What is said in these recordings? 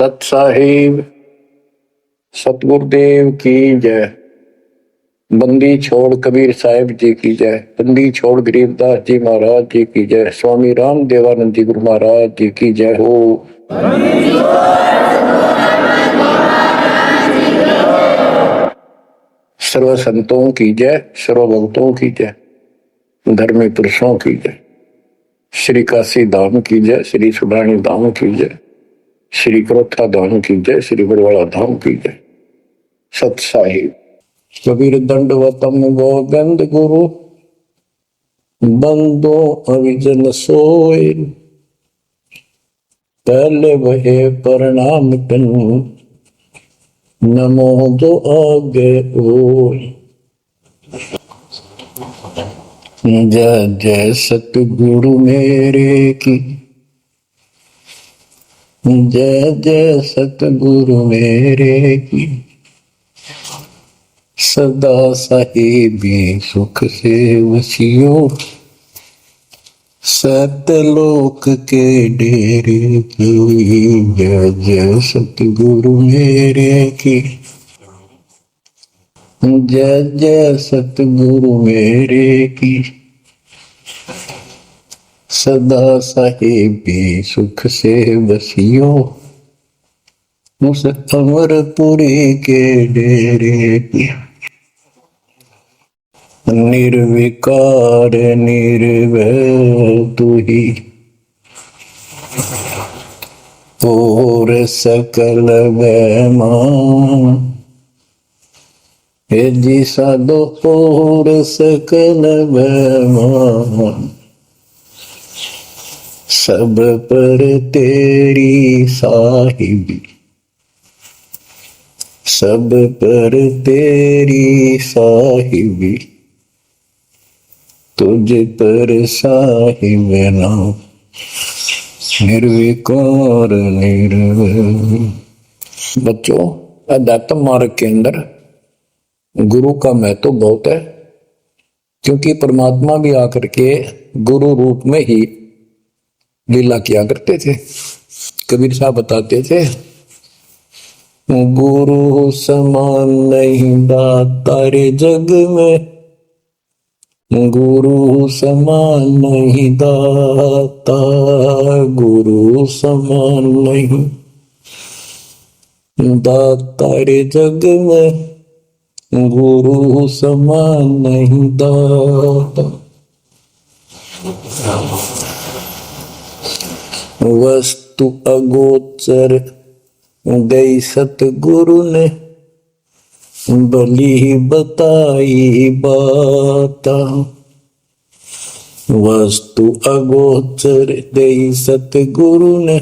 सत साहिब सतगुरुदेव की जय। बंदी छोड़ कबीर साहिब जी की जय। बंदी छोड़ गरीबदास जी महाराज जी की जय। स्वामी राम देवानंद जी गुरु महाराज जी की जय हो। सर्व संतों की जय, सर्व भक्तों की जय, धर्मी पुरुषों की जय। श्री काशी धाम की जय, श्री सुडानी धाम की जय, श्री क्रोथा धाम की जय, श्री बरवाड़ा धाम की जय। सत साहिब कबीर दंडवतम गोविंद गुरु बंदो अविजन सोए। पहले वहे प्रणाम टन नमो दो आगे ओय। जय जय सतगुरु मेरे की, जय जय सतगुरु मेरे की। सदा साहिबी सुख से वसियो, सतलोक के डेरे की। जय जय सतगुरु मेरे की, जय जय सतगुरु मेरे की। सदा साहिबी सुख से वसियो, उस अमरपुरी के डेरे की। निर्विकार निर्भय तू ही, और सकल बेमान। हे जी साधो और सकल बेमान। सब पर तेरी साहिबी, सब पर तेरी साहिबी। तुझ पर साहिब नाम, निर्विकार निर्भय। बच्चों, अध्यात्म मार्ग के अंदर गुरु का महत्व तो बहुत है, क्योंकि परमात्मा भी आकर के गुरु रूप में ही लीला किया करते थे। कबीर साहब बताते थे, गुरु समान नहीं दाता रे जग में, गुरु समान नहीं दाता, गुरु समान नहीं दाता रे जग में, गुरु समान नहीं दाता। वस्तु अगोचर दई सतगुरु ने, भली बताई बाता। वस्तु अगोचर दई सतगुरु ने,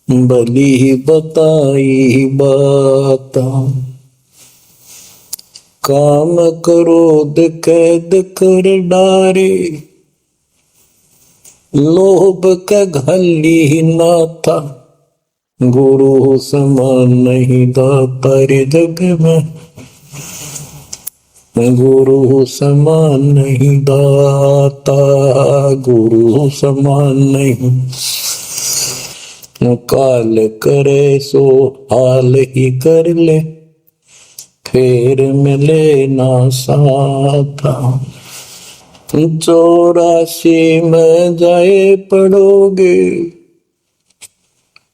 भली बताई बाता। काम क्रोध कैद कर डारे, लोभ का घली ना था। गुरु समान नहीं दाता रे जग में, गुरु समान नहीं दाता, गुरु समान नहीं। काल करे सो हाल ही कर ले, फिर मिले ना साथा। 84 में जाए पड़ोगे,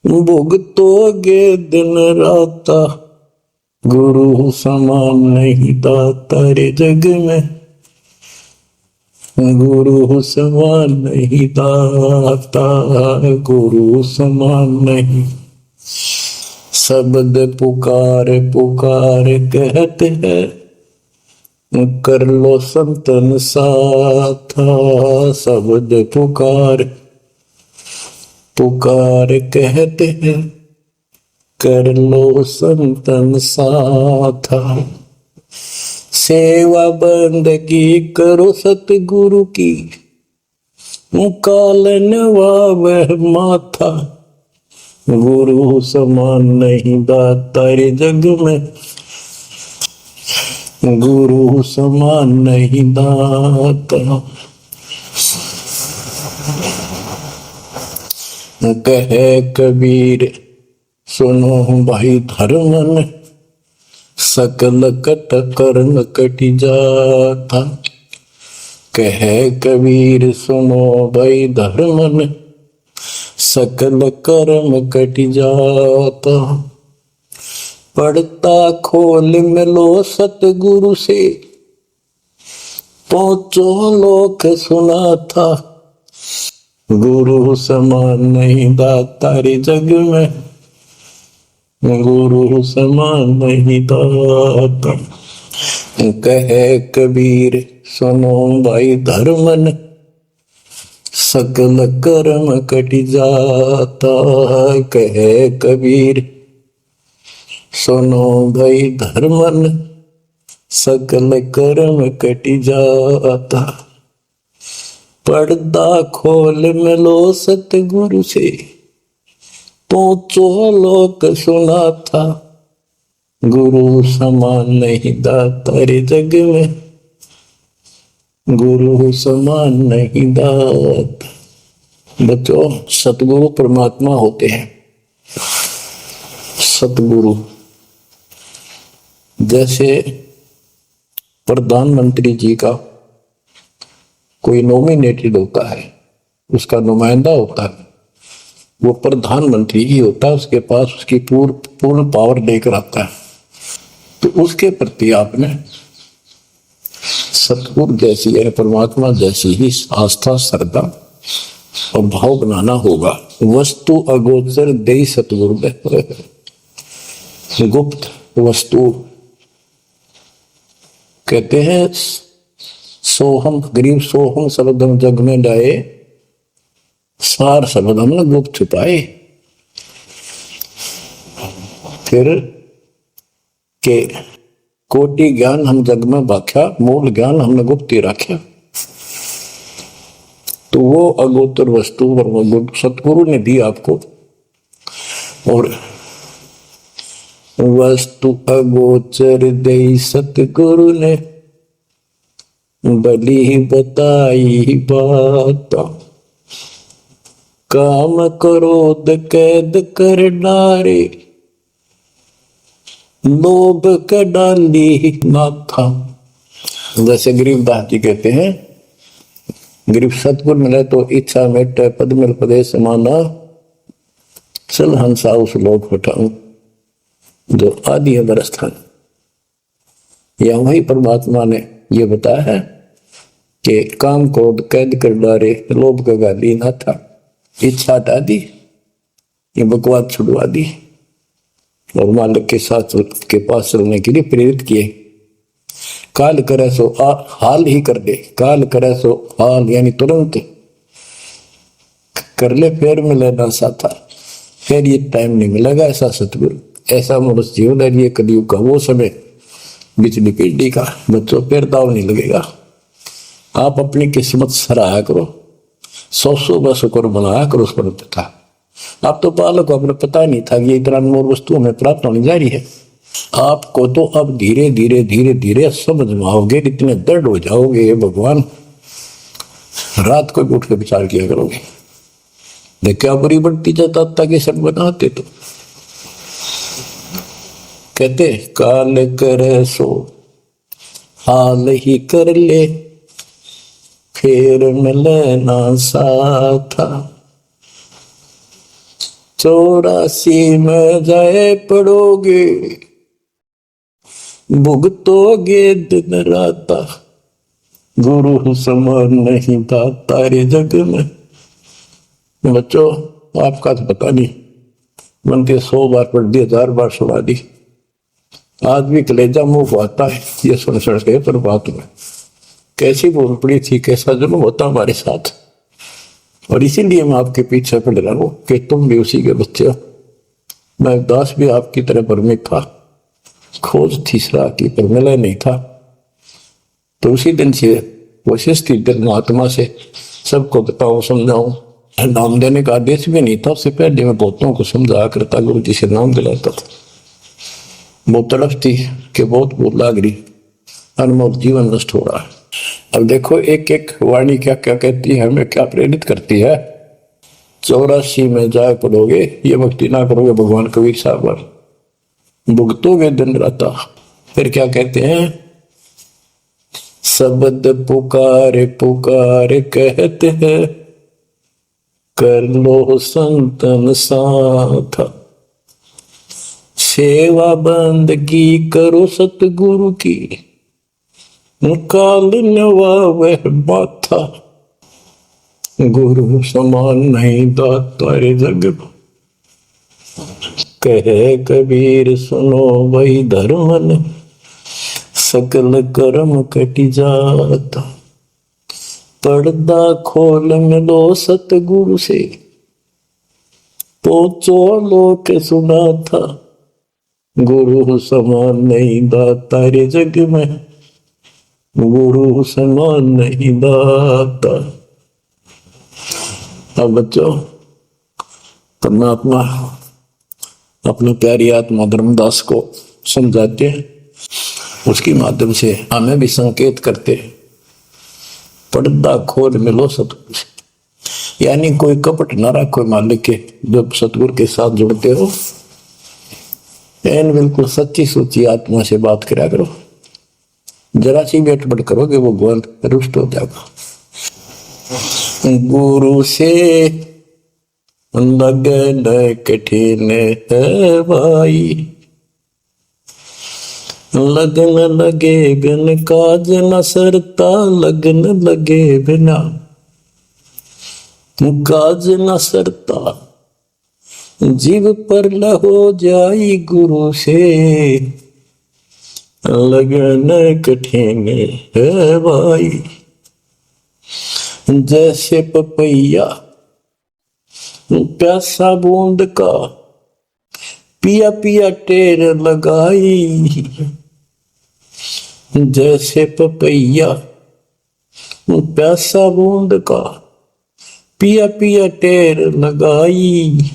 भुगतोगे दिन राता। गुरु समान नहीं दाता रे जग में, गुरु समान नहीं दाता, गुरु समान नहीं। शब्द पुकार पुकार कहते हैं, कर लो संतन साथा। शब्द पुकार पुकार कहते हैं, कर लो संतन साथा। सेवा बंदगी करो सतगुरु की, कालन वह माथा। गुरु समान नहीं दाता रे जग में, गुरु समान नहीं दाता। कहे कबीर सुनो भाई धर्मन सकल कट कर्म कटि जाता। कहे कबीर सुनो भाई धर्मन सकल कर्म कटि जाता। पढ़ता खोल मिलो सतगुरु से पहुंचो लोक सुना था। गुरु समान नहीं दाता रे जग में, गुरु समान नहीं दाता। कहे कबीर सुनो भाई धर्मन सकल कर्म कटि जाता। कहे कबीर सुनो भाई धर्मन सकल कर्म कटि जाता। पर्दा खोल मिलो सतगुरु से पहुंचो लोक सुना था। गुरु समान नहीं दाता रे जग में, गुरु समान नहीं दाता। बच्चों, सतगुरु परमात्मा होते हैं। सतगुरु जैसे प्रधानमंत्री जी का कोई नॉमिनेटेड होता है, उसका नुमाइंदा होता है, वो प्रधानमंत्री ही होता है, उसके पास उसकी पूर्ण पावर लेकर आता है। तो उसके प्रति आपने सतगुरु जैसी है, परमात्मा जैसी ही आस्था, श्रद्धा और भाव बनाना होगा। वस्तु अगोचर दे सतगुरु दे, गुप्त वस्तु कहते हैं। सोहम गरीब सोहम शब्दम जग में डाए, सार शब्द हमने गुप्त छुपाए। फिर के कोटि ज्ञान हम जग में बाख्या, मूल ज्ञान हमने गुप्त ही रखा। तो वो अगोचर वस्तु सतगुरु ने दी आपको। और वस्तु अगोचर दे सतगुरु ने बली बताई बात। काम क्रोध कैद कर डारे, लोभ का डाली माथा। जैसे गरीबदास जी कहते हैं, गरीब सतगुरु मिले तो इच्छा मिटे, पद मिल पदे समाना, चल हंसा उस लोक हटाऊं जो आदि अदर स्थान। या वही परमात्मा ने ये बताया है कि काम क्रोध कैद कर डारे, लोभ का गाली ना था, इच्छा हटा दी, ये बकवास छुड़वा दी और मालिक के साथ के पास चलने के लिए प्रेरित किए। काल करे सो हाल ही कर दे, काल करे सो हाल यानी तुरंत कर ले, फिर मिले ना साथा, फिर ये टाइम नहीं मिलेगा। ऐसा सतगुरु, ऐसा मनुष्य जीवन है ये कलयुग का वो समय, बिजली पीढ़ी का। बच्चों, फिर दाव नहीं लगेगा। आप अपनी किस्मत सराहा करो, 100 बस कर बनाया करो उस पर था। आप तो बालक को अपने पता नहीं था कि ये इतना अनमोल वस्तु हमें प्राप्त होने जा रही है। आपको तो अब धीरे धीरे धीरे धीरे समझ में आओगे, इतने दृढ़ हो जाओगे। ये भगवान, रात को भी उठ के विचार किया करोगे। क्या बुरी बढ़ती जाता ताकि सब बनाते। तो कहते काल करे सो हाल ही कर ले, फिर मिले ना साथा। 84 में जाए पड़ोगे, भुगतोगे दिन राता। गुरु समान नहीं दाता रे जग में। बच्चों, आपका तो पता नहीं, मन के 100 बार पढ़ दी, 1000 बार सुना दी, आज भी कलेजा मुंह को आता है ये सुन के। पर बात में कैसी बोल पड़ी थी, कैसा जुल्म होता हमारे साथ। और इसीलिए मैं आपके पीछे पड़ रहा हूं कि तुम भी उसी के बच्चे हो। मैं दास भी आपकी तरह भ्रमित था, खोज थी सराह की पर मिला नहीं था। तो उसी दिन से कोशिश थी महात्मा से सबको बताऊं, समझाऊं। नाम देने का आदेश भी नहीं था, उससे पहले मैं बहुतों को समझाया करता, गुरु जी से नाम दिलाता था। बहुत तड़फ थी कि बहुत बहुत लाग रही, अनमोल जीवन नष्ट हो रहा है। अब देखो एक एक वाणी क्या क्या कहती है, हमें क्या प्रेरित करती है। 84 में जाए पड़ोगे, ये भक्ति ना करोगे भगवान कबीर साहब पर भुगतोगे दिन रात। फिर क्या कहते हैं, शब्द पुकार पुकार कहते हैं, कर लो संतन साथ, सेवा बंदगी करो सतगुरु की, काल नवावे माथा, गुरु समान नहीं दाता रे जग, कहे कबीर सुनो वही धर्मन, सकल कर्म कटी जाता, पर्दा खोल मिलो सतगुरु से, तो चोलो के सुना था, गुरु समान नहीं दाता रे जग में, गुरु समान नहीं दाता। अब बच्चों, परमात्मा अपनी प्यारी आत्मा धर्मदास को समझाते हैं, उसके माध्यम से हमें भी संकेत करते हैं, पर्दा खोल मिलो सतगुरु से, यानी कोई कपट ना रखो मालिक के, जब सतगुरु के साथ जुड़ते हो एन बिल्कुल सच्ची सोची आत्मा से बात करा करो, जरा सी बेटबट करोगे वो भगवान रुष्ट हो जाएगा। गुरु से लगन कठिन है भाई, लगन लगे बिन काज न सरता, लगन लगे बिना काज न सरता, जीव पर हो जाई गुरु से, लगन कठिन है भाई। जैसे पपैया प्यासा बूंद का, पिया पिया टेर लगाई, जैसे पपैया प्यासा बूंद का, पिया पिया टेर लगाई,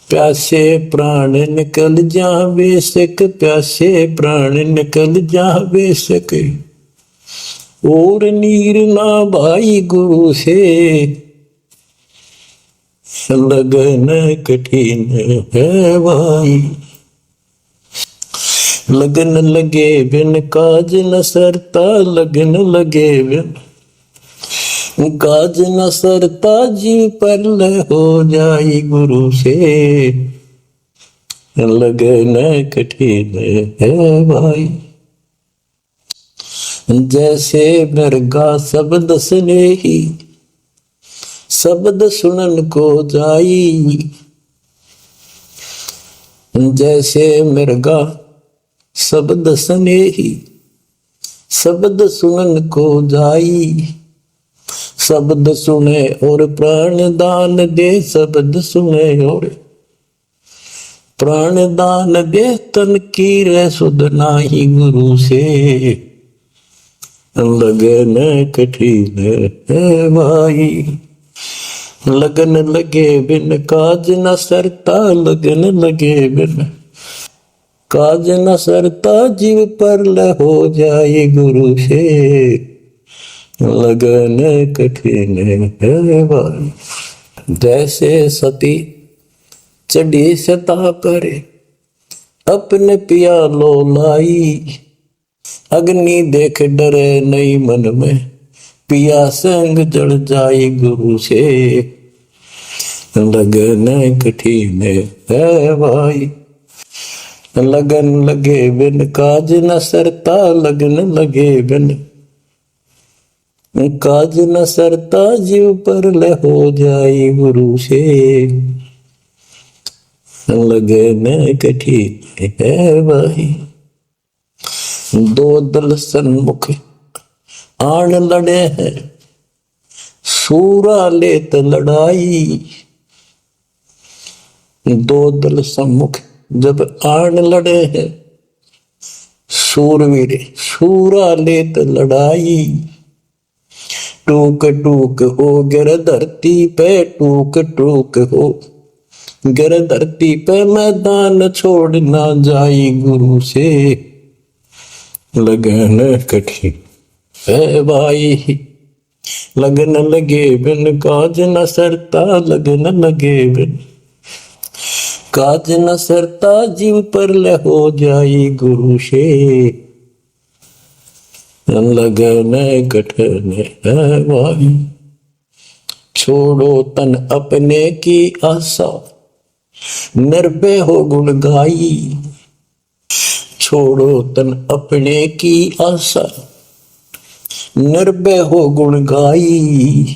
प्यासे प्राण निकल जा बेशक, प्यासे प्राण निकल जा बेशक, और नीर ना भाई गुरु से, लगन कठिन है भाई। लगन लगे बिन काज न सरता, लगन लगे बिन काज न सरता, जीव पर हो जाई गुरु से, लगन कठिन है भाई। जैसे मृगा शब्द स्नेही, शब्द सुनन को जाई, जैसे मृगा शब्द स्नेही, शब्द सुनन को जाई, शब्द सुने और प्राण दान दे, शब्द सुने और प्राण दान दे, तन की रे सुध नाही गुरु से, लगन कठिन है भाई। लगन लगे बिन काज न सरता, लगन लगे बिन काज न सरता, जीव पर हो जाए गुरु से, लगन कठिन है भाई। जैसे सती चढ़ी सता पर, अपने पिया लो लाई, अग्नि देख डरे नहीं मन में, पिया संग जड़ जाए गुरु से, लगन कठिन है भाई। लगन लगे बिन काज न सरता, लगन लगे बिन काज न सरता, जीव पर हो जाए गुरु से, लगन कठिन है भाई। दो दल सन्मुख आन लड़े हैं, सूरा लेत लड़ाई, दो दल सम्मुख जब आन लड़े हैं, सूरवीर सूरा लेत लड़ाई, टूक टूक हो गिर धरती पे, टूक टूक हो गिर धरती पे, मैदान छोड़ ना जाई गुरु से, लगन कठिन है भाई। लगन लगे बिन काज न सरता, लगन लगे बिन काज न सरता, जीव पर ले हो जाई गुरु से, लगन कठन है भाई। छोड़ो तन अपने की आशा, निर्भय हो गुण गाई। छोड़ो तन अपने की आशा, निर्भय हो गुण गाई।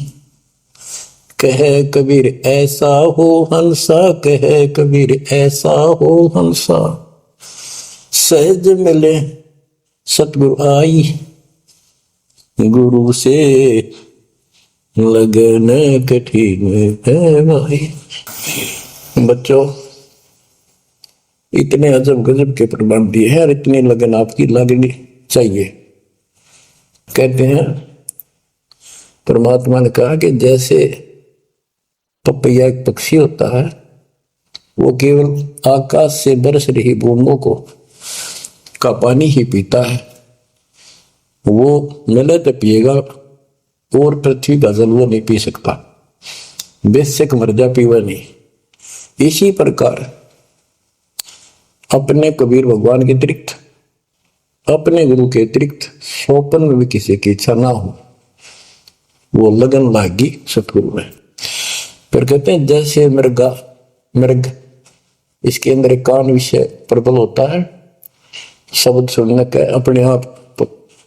कहे कबीर ऐसा हो हंसा, कहे कबीर ऐसा हो हंसा, सहज मिले सतगुरु आई। गुरु से लगन कठिन है भाई। बच्चों, इतने अजब गजब के प्रमाण दिए हैं और इतनी लगन आपकी लगनी चाहिए। कहते हैं परमात्मा ने कहा कि जैसे पपैया एक पक्षी होता है, वो केवल आकाश से बरस रही बूंदों को का पानी ही पीता है, वो मिले तो पिएगा और पृथ्वी का जल वो नहीं पी सकता, बेशक मर जा पीवा नहीं। इसी प्रकार अपने कबीर भगवान के अतिरिक्त, अपने गुरु के अतिरिक्त सोपन में भी किसी की इच्छा ना हो, वो लगन लागी सतगुरु में। फिर कहते हैं जैसे मृग इसके अंदर एक कान विषय प्रबल होता है, शब्द सुनने का अपने आप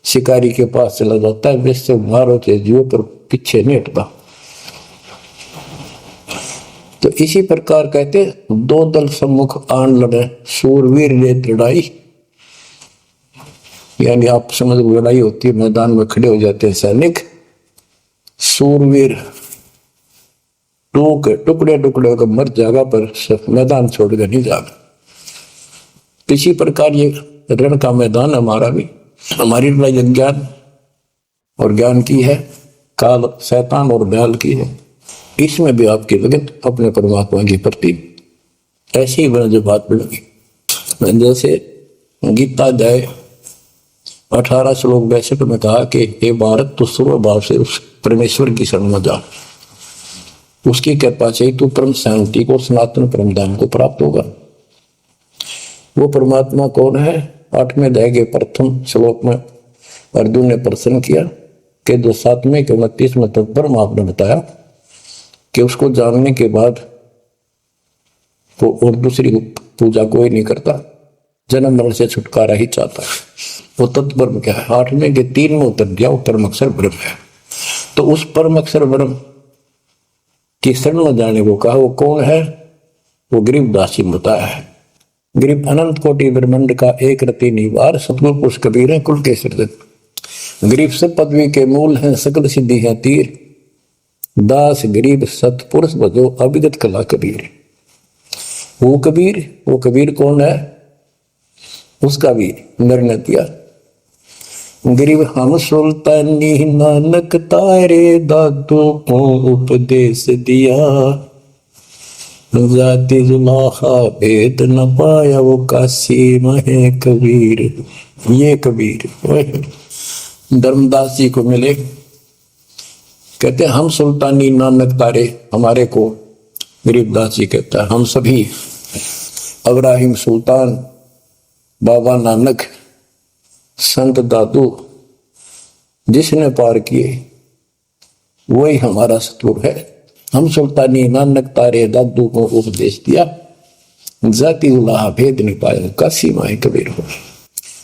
शिकारी के पास चला जाता है, वैसे मारो से जीव पर पीछे नहीं हटता। तो इसी प्रकार कहते दो दल सम्मुख आन लड़े, सूरवीर ने लड़ाई, यानी आप समझ लड़ाई होती है, मैदान में खड़े हो जाते हैं सैनिक, सूरवीर टुकड़े टुकड़े होकर मर जाएगा पर मैदान छोड़कर नहीं जाएगा। इसी प्रकार ये रण का मैदान हमारा भी, हमारी लड़ाई अज्ञान और ज्ञान की है, काल शैतान और बैल की है। इसमें भी आपकी लगन अपने परमात्मा के प्रति ऐसी ही जो बात मिलेगी। जैसे गीता अध्याय 18 श्लोक 62 में कहा कि हे भारत, तो सर्व भाव से उस परमेश्वर की शरण में जा, उसकी कृपा से तू परम शांति को, सनातन परम धाम को प्राप्त होगा। वो परमात्मा कौन है? 8वें अध्याय के प्रथम श्लोक में अर्जुन ने प्रश्न किया कि जो 7वें के 29वें तक परम आपने बताया कि उसको जानने के बाद वो और दूसरी पूजा कोई नहीं करता, जन्म मरण से छुटकारा ही चाहता है। वो तत्पर क्या है? 8वें के 3 में उत्तर दिया, वो परम अक्षर ब्रह्म है। तो उस परम अक्षर ब्रह्म की शरण में जाने को कहा। वो कौन है? वो गरीबदास जी बताया है। गरीब अनंत कोटि ब्रह्मांड का एक रति निवार, सतगुरु पुरुष कबीर है कुल के सिरदत। गरीब सब पदवी के मूल हैं, सकल सिद्धि है तीर, दास गरीब सतपुरुष बजो अभिगत कला कबीर। वो कबीर कौन है? उसका वीर निर्णय दिया। गरीब हम सुल्तानी नानक तारे, दादू को उपदेश दिया, जाति जुलाहा भेद न पाया, वो काशी में कबीर। ये कबीर धर्मदास जी को मिले, कहते हम सुल्तानी नानक तारे, हमारे को गरीबदास जी कहता है हम सभी इब्राहिम सुल्तान, बाबा नानक, संत दादू जिसने पार किए वही हमारा सतगुरु है। हम सुल्तानी नानक तारे, दादू को उपदेश दिया, जाति जुलाहा भेद नहीं पाया, काशी माए कबीर हो।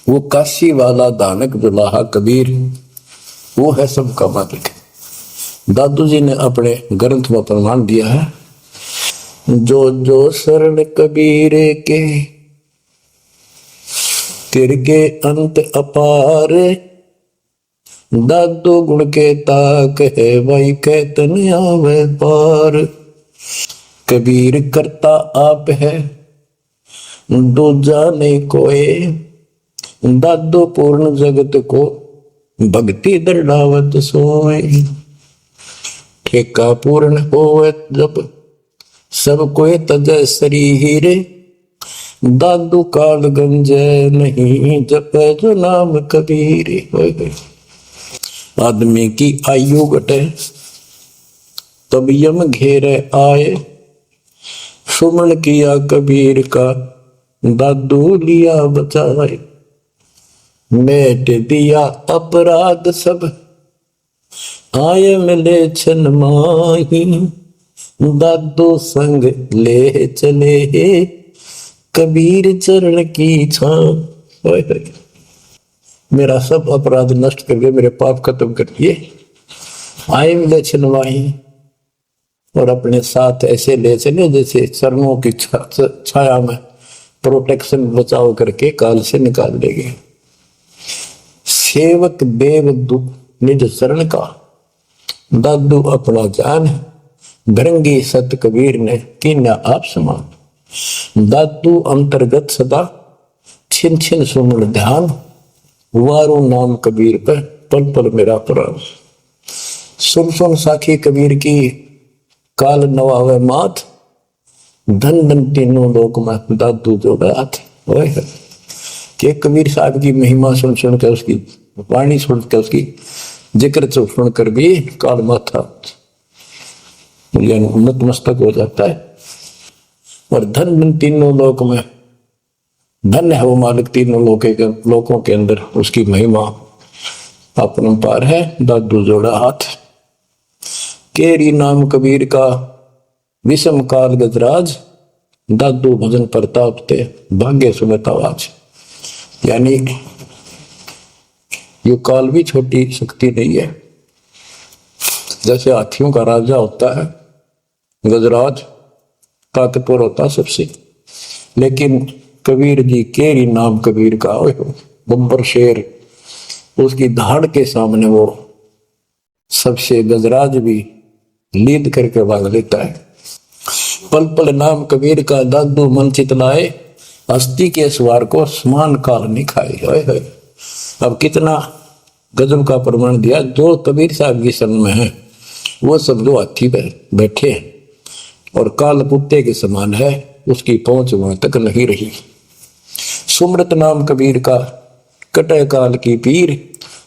वो काशी वाला दानक जुलाहा कबीर, वो है सबका मालिक। दादू जी ने अपने ग्रंथ में प्रमाण दिया है, जो जो शरण कबीर के तिरके अंत अपार, दादू गुण के ताक है वही कहतन आवे पार। कबीर करता आप है दूजा नहीं कोई, दादू पूर्ण जगत को भक्ति दर्डावत सोए। ठेका पूर्ण होवे जब सब कोई तजय शरीर, दादू काल गंजय नहीं जपे जो नाम कबीर। आदमी की आयु घटे तब यम घेरे आए। सुमन किया कबीर का दादू लिया बचाए। मेट दिया अपराध सब आए मिले छन माही। दादू संग ले चले कबीर चरण की छां। मेरा सब अपराध नष्ट कर दिए, मेरे पाप खत्म कर दिए। आए मिले छन माही और अपने साथ ऐसे ले चले जैसे चरणों की छाया में प्रोटेक्शन बचाव करके काल से निकाल देंगे। सेवक देव निज शरण का दादू अपना जान। भृंगी सत कबीर ने कीन्या आप समान। दादू अंतर्गत सदा छिन छिन सुमन ध्यान। वारू नाम कबीर पर पल पल मेरा प्राण। सुन सुन साखी कबीर की काल नवावे मात। धन धन तीनों लोक में दादू जोड़ा हाथ। के कबीर साहब की महिमा सुन सुन कर, उसकी वाणी सुन कर, उसकी जिक्र सुन कर भी काल माथा नतमस्तक हो जाता है। और धन धन तीनों लोक में धन्य है वो मालिक, तीनों लोकों के अंदर उसकी महिमा अपरंपार है। दादू जोड़ा हाथ। केरी नाम कबीर का विषम काल गजराज। दादू भजन प्रताप ते भाग्य सुनत आवाज। यानी ये काल भी छोटी शक्ति नहीं है। जैसे हाथियों का राजा होता है गजराज, ताकतवर होता सबसे, लेकिन कबीर जी केरी नाम कबीर का बब्बर शेर, उसकी धाड़ के सामने वो सबसे गजराज भी लीद करके भाग लेता है। पल पल नाम कबीर का दादू मन चितलाए। हस्ती के सवार को समान काल नहीं खाए। अब कितना गजब का प्रमाण दिया। जो कबीर साहब की शरण में है वो सब जो हाथी पे बैठे और काल कुत्ते के समान है, उसकी पहुंच वहां तक नहीं रही। सुमरत नाम कबीर का कटे काल की पीर।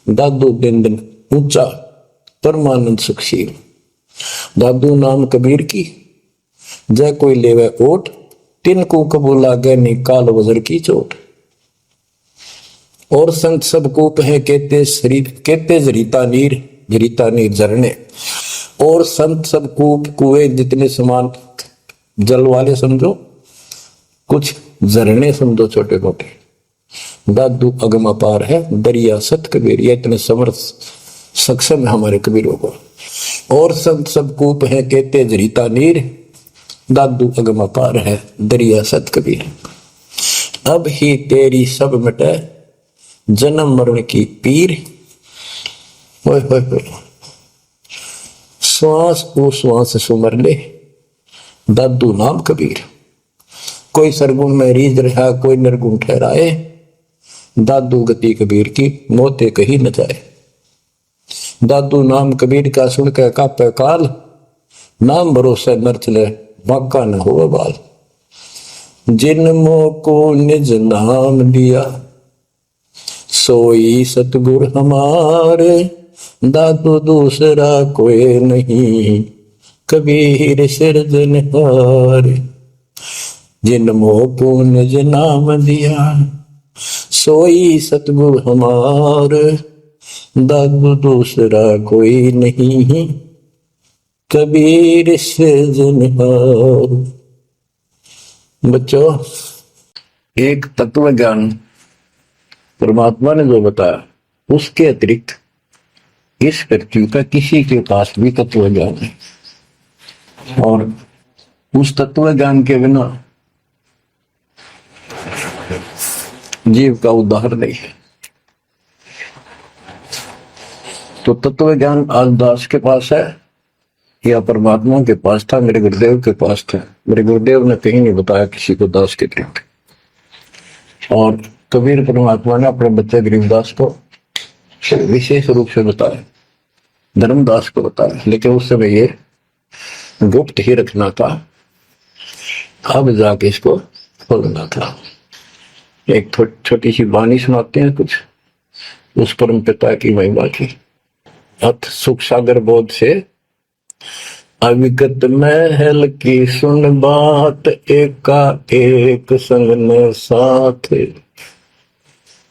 दादू दिन दिन ऊंचा परमानंद सुखशील। दादू नाम कबीर की जय कोई लेवे ओट। तिनको कबूल लागे निकाल वजर की चोट। और संत सब कूप है कहते शरीर, कहते जरीता नीर झरने। और संत सब कूप कुएं जितने समान जल वाले समझो, कुछ झरने समझो छोटे मोटे। दादू अगम अपार है दरिया सत कबीर। ये इतने समर्थ सक्षम है हमारे कबीरों को। और संत सब कूप है कहते जरीता नीर। दादू अगम अपार है दरिया सत कबीर। अब ही तेरी सब मिटे जन्म मरण की पीर। श्वास को श्वास सुमर ले दादू नाम कबीर। कोई सरगुण में रीझ रहा, कोई निर्गुण ठहराए। दादू गति कबीर की मोते कही न जाए। दादू नाम कबीर का सुन के कापे काल। नाम भरोसे नर चले बाका न हो बाल। जिन को निज नाम दिया सोई सतगुर हमारे। दादू दूसरा कोई नहीं कबीर सिरजनहार। जिन को निज नाम दिया सोई सतगुर हमार। दादू दूसरा कोई नहीं कबीर सिरजनहार। बच्चों, एक तत्व ज्ञान परमात्मा ने जो बताया उसके अतिरिक्त इस पृथ्वी का किसी के पास भी तत्व ज्ञान है। और उस तत्व ज्ञान के बिना जीव का उद्धार नहीं है। तो तत्व ज्ञान आज दास के पास है या परमात्मा के पास था? मेरे गुरुदेव के पास था। मेरे गुरुदेव ने कहीं नहीं बताया किसी को दास के अतिरिक्त। और कबीर परमात्मा ने अपने बच्चे गरीबदास को विशेष रूप से बताया, धर्मदास को बताया, लेकिन उस समय ये गुप्त ही रखना था। अब जाके इसको खोलना था। एक छोटी सी वाणी सुनाते हैं कुछ उस परम पिता की महिमा की। अथ सुख सागर बोध से अविगत महल की सुन बात, एका एक संग न साथ,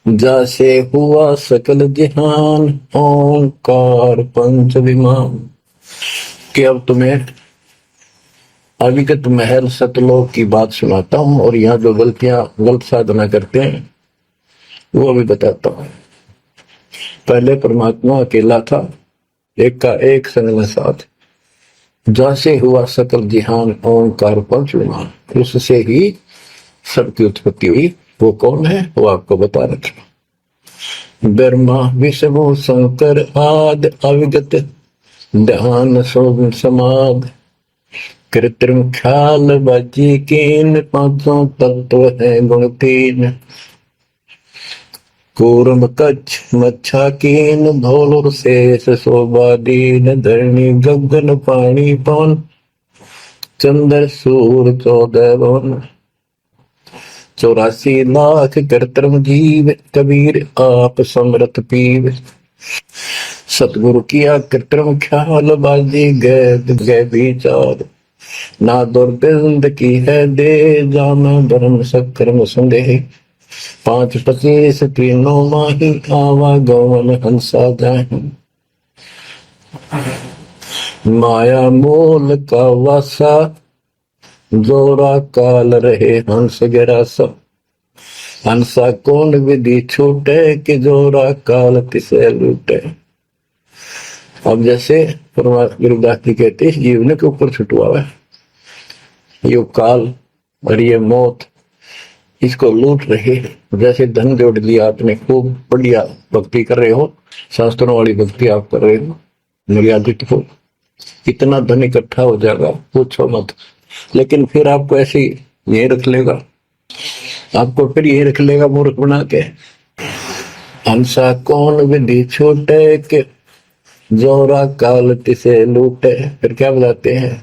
जैसे हुआ सकल जहान, ओंकार पंच विमान। कि अब तुम्हें अविगत महल सतलोक की बात सुनाता हूं और यहाँ जो गलत साधना करते हैं वो भी बताता हूं। पहले परमात्मा अकेला था, एक का एक संग में साथ, जैसे हुआ सकल जिहान, ओंकार पंच विमान, उससे ही सबकी उत्पत्ति हुई। वो कौन है वो आपको बता रखा। ब्रह्मा विष्णु शंकर आदि अविगत, ध्यान सोम समाध, कृत्रिम ख्याल बाजी कीन, पांचों तत्व है गुण तीन, कूर्म कच्छ मच्छा कीन, धौल शेष शोभा दीन, धरणी गगन पानी पवन, चंद्र सूर 14 भवन, 84 लाख कृत्रिम जीव, कबीर आप समरथ पीव, सतगुरु किया कृत्रिम ख्याल बाजी गए विचार, ना दुर्बिंद की है दे, जाना धर्म सक्रम संदेह, 5-25 तीनों माही, आवा गौवन हंसा जाहि, माया मूल का वासा, जोरा काल रहे हंस गिरासा, हंसा कौन विधि छूटे, कि जोरा काल तिसे लूटे। अब जैसे गुरुदास जी कहते हैं जीवन के ऊपर छुटवा है ये काल और ये मौत, इसको लूट रहे। जैसे धन जोड़ लिया आपने, खूब बढ़िया भक्ति कर रहे हो, शास्त्रों वाली भक्ति आप कर रहे हो, मर्यादित हो, इतना धन इकट्ठा हो जाएगा पूछो मत। लेकिन फिर आपको ऐसे ये रख लेगा, आपको फिर ये रख लेगा मूर्ख बना के। हंसा कौन विधि छूटे, के जोरा काल तिसे लूटे। फिर क्या बताते हैं,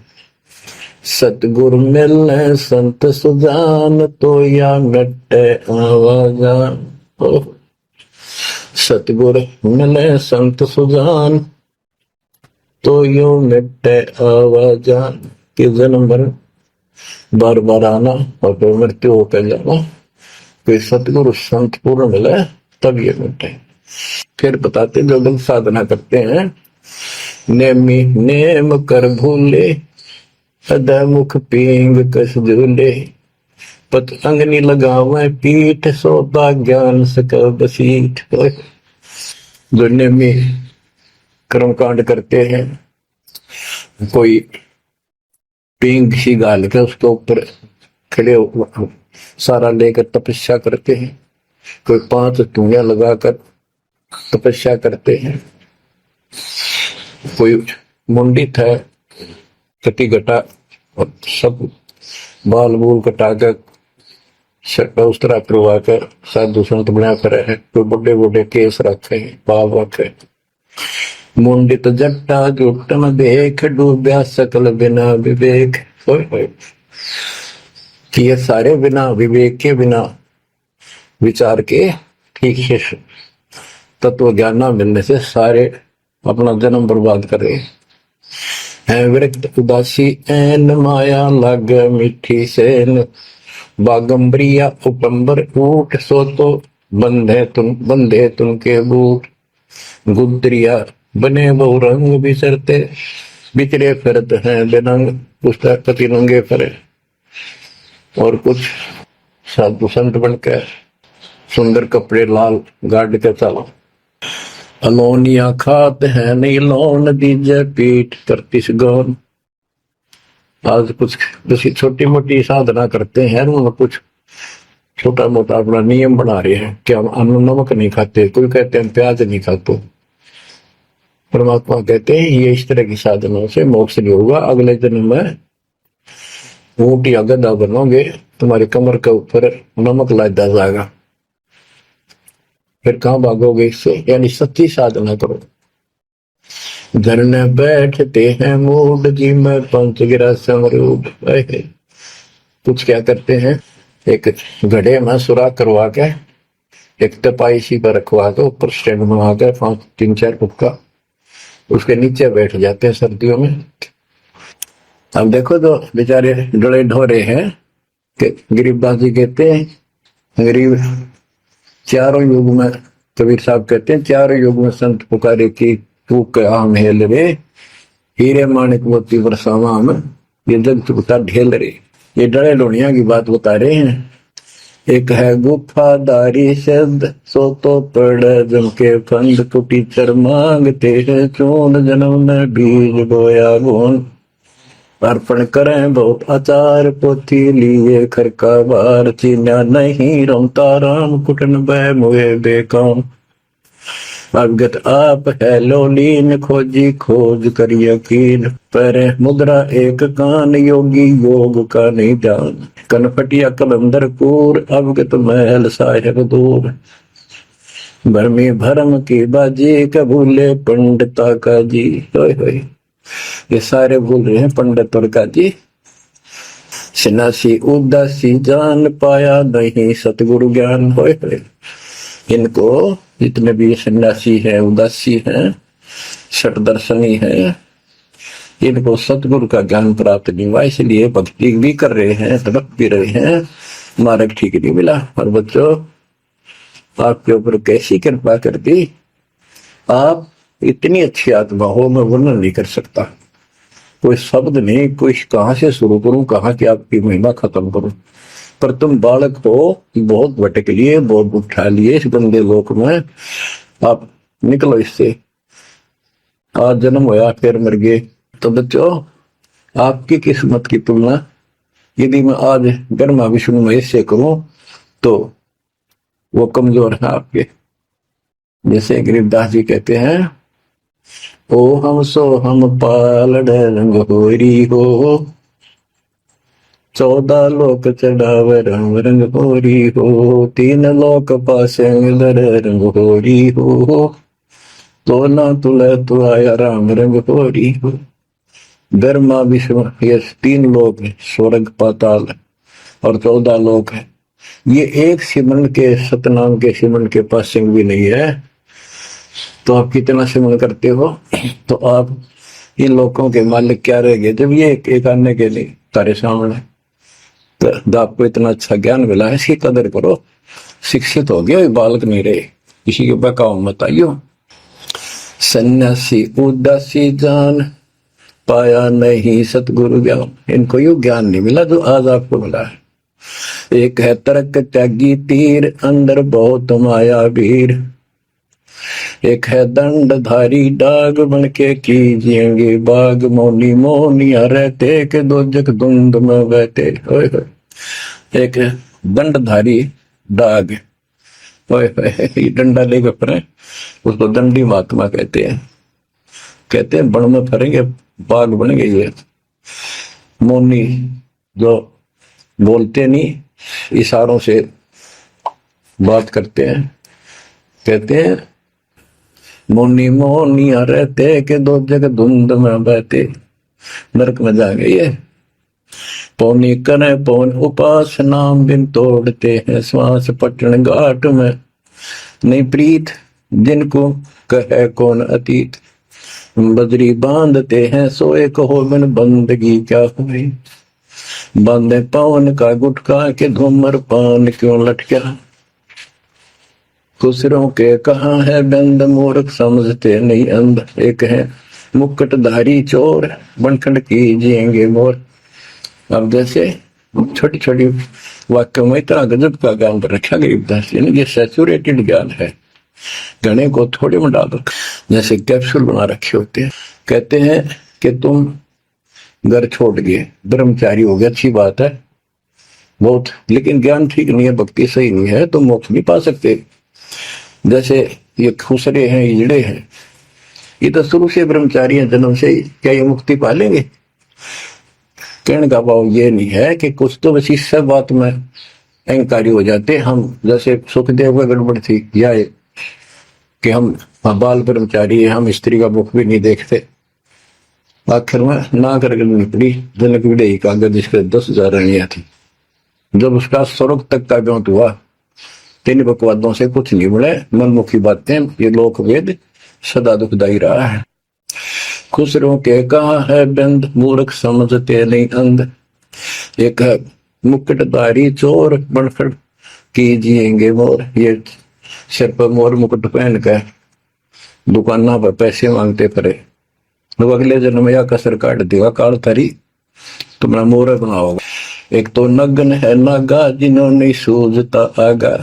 सतगुरु मिलने संत सुजान, तो या मिटे आवाजान। सतगुरु मिले संत सुजान, तो यो मिटे आवाजान। कि जन्म भर बार बार आना और फिर मृत्यु होकर जाना, कोई सतगुरु संत पूर्ण मिले तब ये मिटे। फिर बताते जो लोग साधना करते हैं, नेमी नेम कर भूले, मुख पींग कस झूले, पत अंगनी लगावे पीठ, सोता ज्ञान सकल बसीठ। जो नेमी कर्म कांड करते हैं, कोई पींग सी गाल के उसके ऊपर खड़े सारा लेकर तपस्या करते हैं, कोई 5 धुनिया लगाकर तपस्या करते हैं, कोई मुंडित है, कटी घटा और सब बाल बूल कटा कर उस तरह करवा कर साधु संत बना कर है, कोई बड़े बड़े केस रखे बाल रखे, मुंडित जट्टा जुटन देख, डूब्या सकल बिना विवेक। कि ये सारे बिना विवेक के, बिना विचार के, ठीक है तत्व ज्ञान न मिलने से सारे अपना जन्म बर्बाद कर रहे हैं। विरक्त उदासी ऐन, माया लग मीठी सेन, बागंबरिया उपंबर ऊट, सो तो बंधे तुम के बूट, गुदरिया बने बहु रंग बिसरते, बिचरे फिरत हैं बेनंग। पुस्तक कति नंगे फिरे, और कुछ साधु संत बनकर सुंदर कपड़े लाल गाड़ के चलो, अलोनिया खात है नहीं लोन, दीजे पीठ करतीस गौन। आज कुछ किसी छोटी मोटी साधना करते हैं, उन्होंने कुछ छोटा मोटा अपना नियम बना रहे हैं कि हम अन्न नमक नहीं खाते, कोई कहते हैं प्याज नहीं खाते। परमात्मा कहते हैं ये इस तरह की साधनों से मोक्ष नहीं होगा, अगले जन्म में ऊंट या गधा बनोगे, तुम्हारी कमर के ऊपर नमक लादा जाएगा, फिर कहां भागोगे इससे। यानी सच्ची साधना करो। धरने बैठते हैं मूड जी में, पंच गिरा समरूप। कुछ क्या करते हैं, एक घड़े में सुराख करवा के, एक तपाई सी पर रखवा के, ऊपर स्टैंड बना के 5-3-4 फुट का, उसके नीचे बैठ जाते हैं सर्दियों में। अब देखो तो बेचारे डोले ढोरे हैं कि गरीबदास जी कहते हैं गरीब चारों युग में, कबीर साहब कहते हैं चारों युग में संत पुकारे की तू क्या हेल रे, हीरे माणिक मोती बरसावा हम, ये जग चुकता ढेल रे। ये डरे लोनिया की बात बता रहे हैं। एक है गुफादारी शब्द सो तो पड़ जम के फंद कुटी चर मांगते हैं चून जन्म में बीज बोया गुण अर्पण करें बहुत आचार पोथी लिए खर का बार चीन्या नहीं रमता राम कुटन बह मुए बेकाम भगत आप है लोलीन खोजी खोज कर यकीन पर मुद्रा एक कान योगी योग का नहीं जान कनपटिया कलंदर पूर अवगत महल साहेब दूर भरमी भरम की बाजी कबूले पंडिता का जी। होय होय ये सारे बोल रहे हैं पंडित और काजी। सन्यासी उदासी जान पाया नहीं सतगुरु ज्ञान। होय होय इनको जितने भी सन्यासी हैं उदासी हैं सट दर्शनी हैं इनको सतगुरु का ज्ञान प्राप्त नहीं हुआ, इसलिए भक्ति भी कर रहे हैं तड़प भी रहे हैं, मार्ग ठीक नहीं मिला। और बच्चों आपके ऊपर कैसी कृपा कर दी, आप इतनी अच्छी आत्मा हो मैं वर्णन नहीं कर सकता, कोई शब्द नहीं, कोई कहां से शुरू करूं कहां की आपकी महिमा खत्म करूं। पर तुम बालक हो, बहुत भटक लिए, बहुत उठा लिए इस गंदे लोक में, आप निकलो इससे। आज जन्म होया फिर मर गए। तो बच्चों आपकी किस्मत की तुलना यदि मैं आज ब्रह्मा विष्णु महेश से करूं तो वो कमजोर है आपके। जैसे गरीबदास जी कहते हैं ओ हम सो हम पालड़ रंग होरी हो 14 लोक चढ़ाव रंग रंग होरी हो 3 लोक पासे रंग होरी हो तो ना तुले तो आया राम रंग होरी हो। ब्रह्मा विष्णु ये 3 लोक है, स्वर्ग पाताल और 14 लोक है। ये एक सिमरन के सतनाम के सिमरन के पास सिंह भी नहीं है। तो आप कितना सिमरन करते हो तो आप इन लोगों के मालिक क्या रह गए जब ये एक आने के लिए तारे सामने। तो आपको इतना अच्छा ज्ञान मिला है, इसकी कदर करो। शिक्षित हो गए बालक नहीं रहे, किसी के बकाओ मत आइयो। सन्यासी उदासी जान पाया नहीं सतगुरु ज्ञान, इनको यू ज्ञान नहीं मिला जो आज आपको मिला है। एक है तर्क त्यागी तीर अंदर बहुत माया वीर, एक है दंडधारी डाग बन के कीजिएंगे बाग मौनी मोनिया रहते के दो जग धुंध में बहते। एक दंडधारी डाग, ये डंडा लेकर फिरे उसको दंडी महात्मा कहते हैं बण में फिरेंगे बाग बन गए। ये मोनी जो बोलते नहीं इशारों से बात करते हैं, कहते हैं मोनी मोनिया रहते के दो जग धुंध में बहते, नरक में जाएंगे ये। पौनी करे पौन उपास नाम बिन तोड़ते हैं श्वास पटन घाट में नहीं प्रीत जिनको कहे कौन अतीत बजरी बांधते हैं सोए कहो बिन बंदगी क्या हुई बांधे पवन का गुटका के धूमर पान क्यों लटका खुसरों के कहाँ है बंद मूर्ख समझते नहीं अंध। एक है मुकुटधारी चोर बनखंड कीजिएंगे मोर। अब जैसे छोटी छोटी वाक्य में इतना गजब का ज्ञान रखा गरीबदास जी ने, ये सैचुरेटेड ज्ञान है, गणे को थोड़े में डाल जैसे कैप्सूल बना रखे होते हैं। कहते हैं कि तुम घर छोड़ गए ब्रह्मचारी हो गया, अच्छी बात है बहुत, लेकिन ज्ञान ठीक नहीं है, भक्ति सही नहीं है तो मोक्ष नहीं पा सकते। जैसे ये खुसरे हैं इजड़े हैं, ये तो शुरू से ब्रह्मचारी हैं जन्म से ही, क्या ये मुक्ति पालेंगे? कहने का भाव ये नहीं है कि कुछ तो बस इस सब बात में अहंकारी हो जाते हम। जैसे सुखदेव को गड़बड़ थी या कि हम बाल ब्रह्मचारी है, हम स्त्री का मुख भी नहीं देखते। आखिर में ना करके निकली जनक विदेही कागज जिसके 10,000 रानियां थी। जब उसका स्वर्ग तक का ग्रंथ हुआ 3 बकवादों से कुछ नहीं मिले, मनमुखी बातें, ये लोक वेद सदा दुखदाई रहा है। खुसरों के कहाँ है बंद, मूर्ख समझते नहीं अंध। एक है मुकुटधारी चोर, बनखड़ की जिएंगे मोर। ये सिर पर मोर मुकुट पहन कर दुकाना पर पैसे मांगते फिरे, तो अगले जन्म में या कसर काट देगा काल थारी, तुम्हारा मोर बनाओगे। एक तो नग्न है नागा, जिन्होंने सूझता आगा।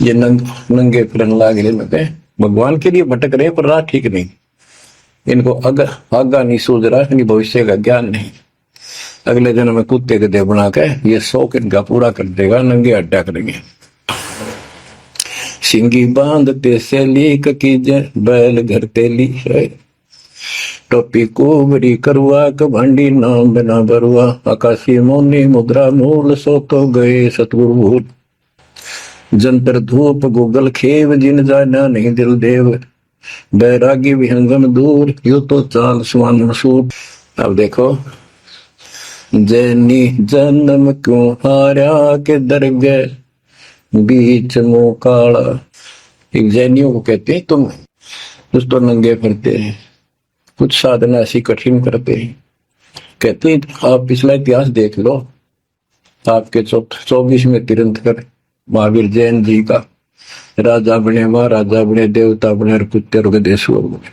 ये नंगे फिरन लागे में भगवान के लिए भटक रहे पर राह ठीक नहीं। इनको आगा नहीं सूझ रहा, इनकी भविष्य का ज्ञान नहीं। अगले जन्म में कुत्ते के देह बना के ये शौक इनका पूरा कर देगा, नंगे अड्डा करेंगे। सिंगी बांधते से लीक कीजे, बैल घर तेली है। टोपी कुबरी करुआ, कभांडी नाम बिना बरुआ। आकाशी मोनी मुद्रा मूल, सो तो गए सतगुरु भूल। जंतर धूप गूगल खेव, जिन जाना नहीं दिल देव। बैरागी विहंगम दूर, यू तो चाल सुवन मसूर। अब देखो, जैनी जन्म क्यों हारा के दरगे, बीच मुंह काला। एक जैनियों को कहते हैं तुम कुछ तो नंगे फिरते हैं, कुछ साधना ऐसी कठिन करते हैं। कहते हैं आप पिछला इतिहास देख लो, आपके 24वें तीर्थंकर महावीर जैन जी का राजा बने, महाराजा बने, देवता बने और कुत्ते रुगदेश्वर बने।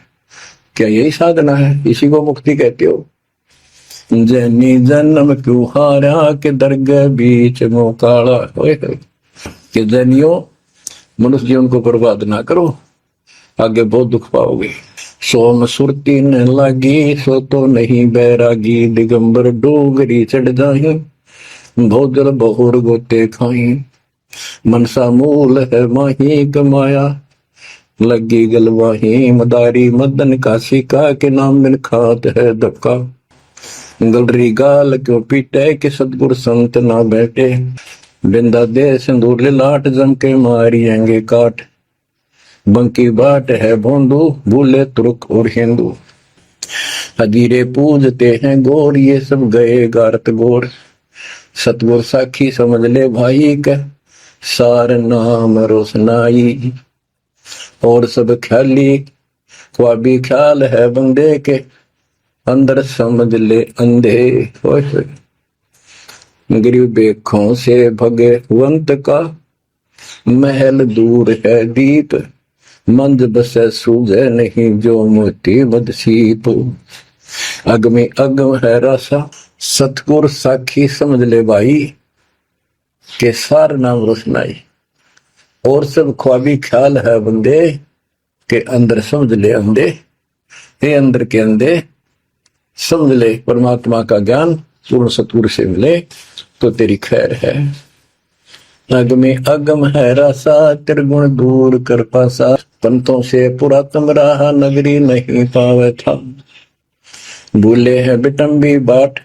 क्या यही साधना है? इसी को मुक्ति कहते हो? जैनी जन्म क्यों हारा के दरगाह बीच मुंह काला। कि जैनियों मनुष्य जीवन को बर्बाद ना करो, आगे बहुत दुख पाओगे। सोम सुरती न लागी, सो तो नहीं बैरागी। दिगंबर डोगरी चढ़ जाही, भोजल बहुर गोते खाई। मनसा मूल है माही कमाया, लगी गलवाही। मदारी मदन काशी का, के नाम मिल खात है धक्का। गलरी गाल क्यों पीटे, के सतगुर संत ना बैठे। बिंदा दे सिंदूर लाट, जम के मारिएंगे काट। बंकी बाट है भोंदू, भूले तुर्क और हिंदू। हदीरे पूजते हैं गोर, ये सब गए गारत गोर। सतगुर साखी समझ ले भाई के, सार नाम रोशनाई। और सब ख्याली ख्वाबी ख्याल है बंदे के, अंदर समझ ले अंधे। गरीबेखों से भगवंत का, महल दूर है दीप। मंद बसे सूझे नहीं, जो मोती मद सीप। अगमी अगम है रासा, सतगुर साखी समझ ले भाई, के सार नाम रोशनाई। और सब ख्वाबी ख्याल है बंदे, के अंदर समझ ले अंधे। हे अंदर के अंधे, समझ ले परमात्मा का ज्ञान पूर्ण सतगुरु से मिले तो तेरी खैर है। अगमे अगम है रासा, त्रिगुण दूर कर पासा। पंतों से पुरातन रहा, नगरी नहीं पावे था। भूले हैं बिटम्बी बाट,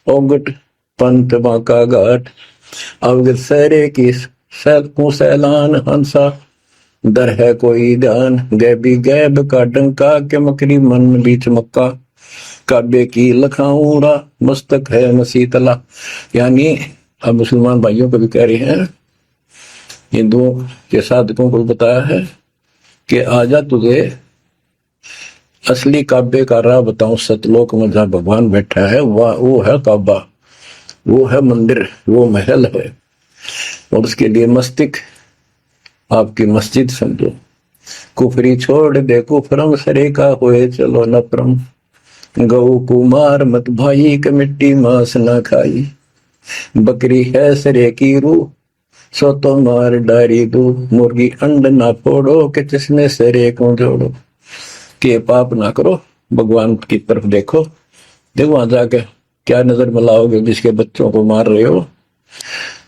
ओगट पंत बांका घाट। अवगत सहरे की सैलान हंसा, दर है कोई ध्यान। गैबी गैब का डंका, के मकरी मन बीच मक्का। काबे की लखाऊरा, मस्तक है मसीतला। यानी अब मुसलमान भाइयों को भी कह रहे हैं, हिंदुओं के साधकों को बताया है कि आजा तुझे असली काबे का राह बताऊं। सतलोक में जहां भगवान बैठा है वह वो है काबा, वो है मंदिर, वो महल है। और उसके लिए मस्तिक आपकी मस्जिद समझो। कुफरी छोड़ दे कुफरम, सरे का होए चलो नफरम। गौ कुमार मत भाई, के मिट्टी मांस ना खाई। बकरी है सरे की रूह, सो तो मार डारी दू। मुर्गी अंड ना फोड़ो, के जिसमें सरे को जोड़ो। के पाप ना करो, भगवान की तरफ देखो। देखो वहां जाके क्या नजर मिलाओगे, जिसके बच्चों को मार रहे हो।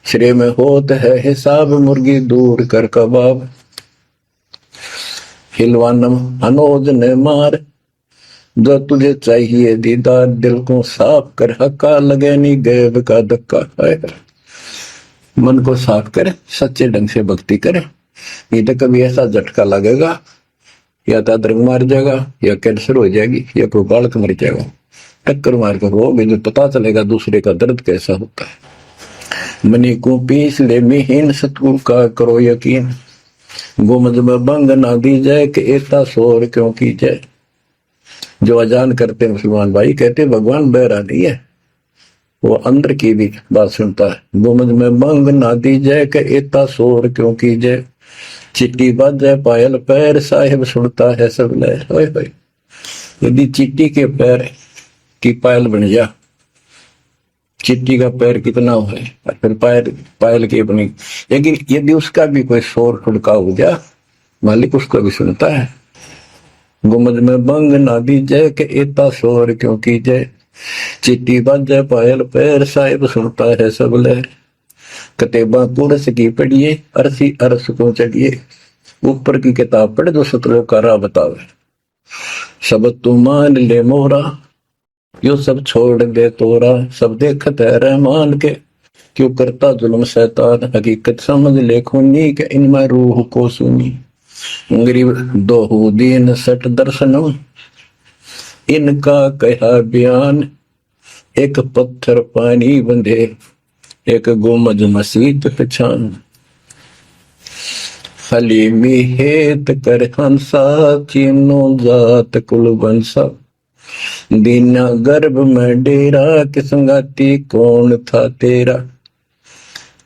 श्रेय में होत है हिसाब, मुर्गी दूर कर कबाब। हिलवानम अनोज ने मार, जो तुझे चाहिए दीदार। दिल को साफ कर, हक्का लगे नहीं गैब का धक्का। मन को साफ कर, सच्चे ढंग से भक्ति करे। नहीं तो कभी ऐसा झटका लगेगा, या तो अदरंग मार जाएगा, या कैंसर हो जाएगी, या कोई बालक मर जाएगा। टक्कर मार कर वो भी पता चलेगा दूसरे का दर्द कैसा होता है। मनी को पीस ले मिहीन, सतगुरु का करो यकीन। गुमज में बंग ना दी जाए, कि एता शोर क्यों की जाए। जो अजान करते मुसलमान भाई कहते भगवान बहरा नहीं है, वो अंदर की भी बात सुनता है। गुमज में मंग ना दीजय के इतना शोर क्यों कीजिए, चिट्टी बाजे पायल पैर साहिब सुनता है सब लय। यदि चिट्टी के पैर की पायल बन जा, चिट्टी का पैर कितना है फिर पायल की बनी, लेकिन यदि उसका भी कोई शोर ठुड़का हो जा, मालिक उसको भी सुनता है। गुमज में बंग ना दीजय के इतना शोर क्यों कीजिए, चिट्टी बाजे पायल पैर साहिब सुनता है सब लहर। कतेबा पुरस की पढ़िए अरसी अरस को चढ़िए, ऊपर की किताब पढ़ दो सतलों का राह बतावे। शब्द तू मान ले मोरा यो सब छोड़ दे तोरा, सब देखत है रहमान के क्यों करता जुल्म शैतान, हकीकत समझ ले खूनी के इनमें रूह को सुनी। गरीब दोहू दीन सट दर्शनम इनका कहा बयान, एक पत्थर पानी बंधे एक गुमज मस्जिद पहचान। हलीमी हेत कर हंसा चीनो जात कुल बंसा, दीना गर्भ में डेरा कि संगाती कौन था तेरा।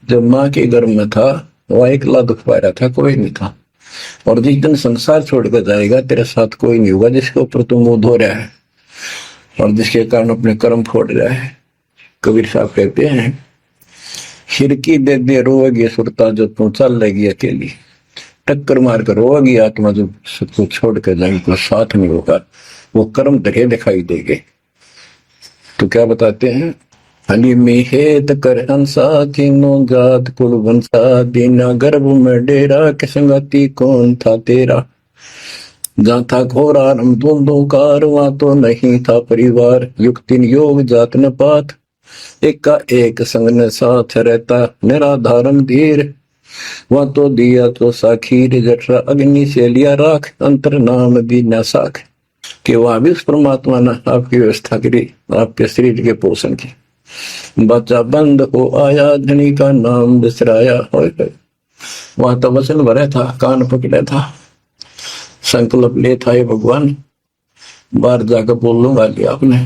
जब माँ के गर्भ में था वह अकेला दुख पा रहा था, कोई नहीं था। और जिस दिन संसार छोड़कर जाएगा तेरे साथ कोई नहीं होगा जिसके ऊपर तुम मुंह धो रहा है और जिसके कारण अपने कर्म फोड़ रहा है। कबीर साहब कहते हैं खिड़की दे दे रोएगी सुरता जो तू चल लेगी अकेली, टक्कर मार कर रोएगी आत्मा जो सबको छोड़ कर जाएगी, तो साथ नहीं होगा, वो कर्म धरे दिखाई देंगे। तो क्या बताते हैं, हनी में हेत कर हंसा तीनों जात कुल वंशा, दीना गर्भ में डेरा के संगति कौन था तेरा। जहाँ था घोरा रम दोनों कार वहां तो नहीं था परिवार, युक्तिन योग जात न पात एक का एक संग न साथ रहता निराधारम धीर। वहां तो दिया तो साखीर जठरा अग्नि से लिया राख, अंतर नाम दी न साख। कि वहां भी उस परमात्मा ने आपकी व्यवस्था करी आपके शरीर के पोषण की। बच्चा बंद हो आया धनी का नाम बिसराया, वहां तो वचन भरे था, कान पकड़े था, संकल्प ले था, ये भगवान बाहर जाकर बोल लूंगा लिया आपने,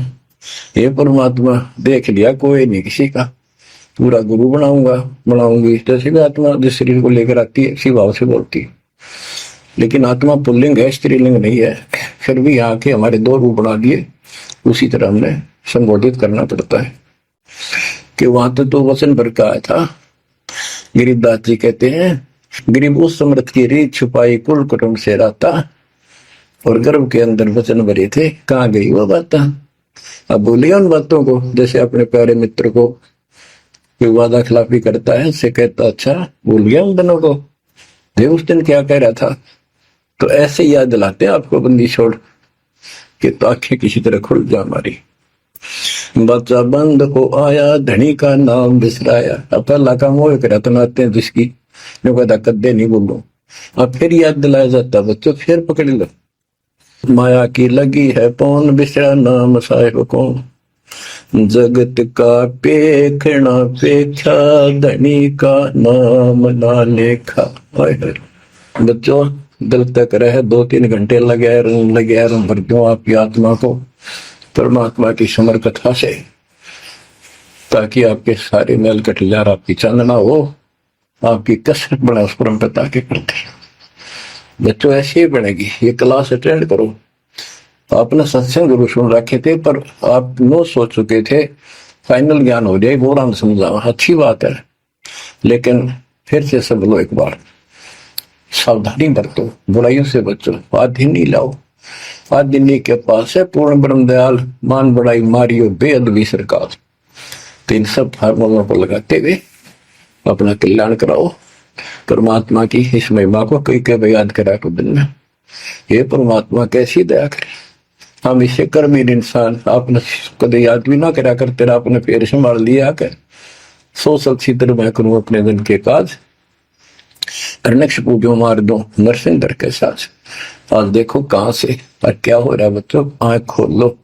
ये परमात्मा देख लिया कोई नहीं किसी का, पूरा गुरु बनाऊंगी। जैसे भी आत्मा जिस शरीर को लेकर आती है इसी भाव से बोलती है, लेकिन आत्मा पुल्लिंग है स्त्रीलिंग नहीं है। फिर भी यहाँ के हमारे दो रूप बना दिए, उसी तरह हमने संबोधित करना पड़ता है। कि वहां तो वचन भर का आया था। गरीबदास जी कहते हैं गरीब उस समृत की रीत छुपाई कुल कुटुंब से रहता, और गर्भ के अंदर वचन भरे थे, कहाँ गई वो बात। अब बोलिए उन बातों को, जैसे अपने प्यारे मित्र को कोई वादा खिलाफी करता है, उससे कहता अच्छा भूल गया उन दिनों को, देव उस दिन क्या कह रहा था। तो ऐसे याद दिलाते हैं आपको बंदी छोड़ के, तो आंखें किसी तरह खुल जा हमारी। बच्चा बंद हो आया धनी का नाम बिसराया, अब अल्लाह का मोह कर रतनाते हैं जिसकी जो कहता कद्दे नहीं बोलो, अब फिर याद दिलाया जाता बच्चों, फिर पकड़ लो। माया की लगी है पौन बिसरा नाम साहिब कौन, जगत का पेखना पेखा धनी का नाम ना लेखा। बच्चों दिल तक रहे 2-3 घंटे लगे भर दूं आपकी आत्मा को परमात्मा की समर कथा से, ताकि आपके सारे मेल कटलियार आपकी चांदना हो, आपकी कसरत बना उस परम पिता के प्रति। बच्चों ऐसे ही बनेगी। ये क्लास अटेंड करो। आपने सत्संग गुरु सुन रखे थे पर आप नो सोच चुके थे फाइनल ज्ञान हो जाए, वो राम समझा, अच्छी बात है, लेकिन फिर से सब लो एक बार, सावधानी बरतो, बुराइयों से बचो, आधिनी लाओ। आदिनी के पास है पूर्ण ब्रह्म दयाल, मान बड़ाई मारियो बेअदबी सरकार। तो इन सब फार्मूलों को लगाते हुए अपना कल्याण कराओ। परमात्मा की इस महिमा को कई कई याद करा को दिन में, ये परमात्मा कैसी दया करे, हम इसे कर्मीन इंसान आपने कदे याद भी ना करा कर, तेरा अपने पैर संभाल लिया कर, सो सचित्र मैं करूं अपने दिन के काज, नक्ष पूजो मार दो नरसिंदर के साथ। आज देखो कहां से और क्या हो रहा है बच्चों, आंख खोल लो,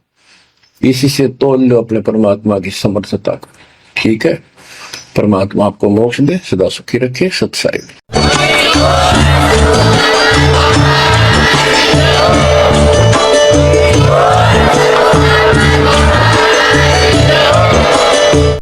इसी से तोल लो अपने परमात्मा की समर्थता को। ठीक है, परमात्मा आपको मोक्ष दे, सदा सुखी रखे, सत्साई।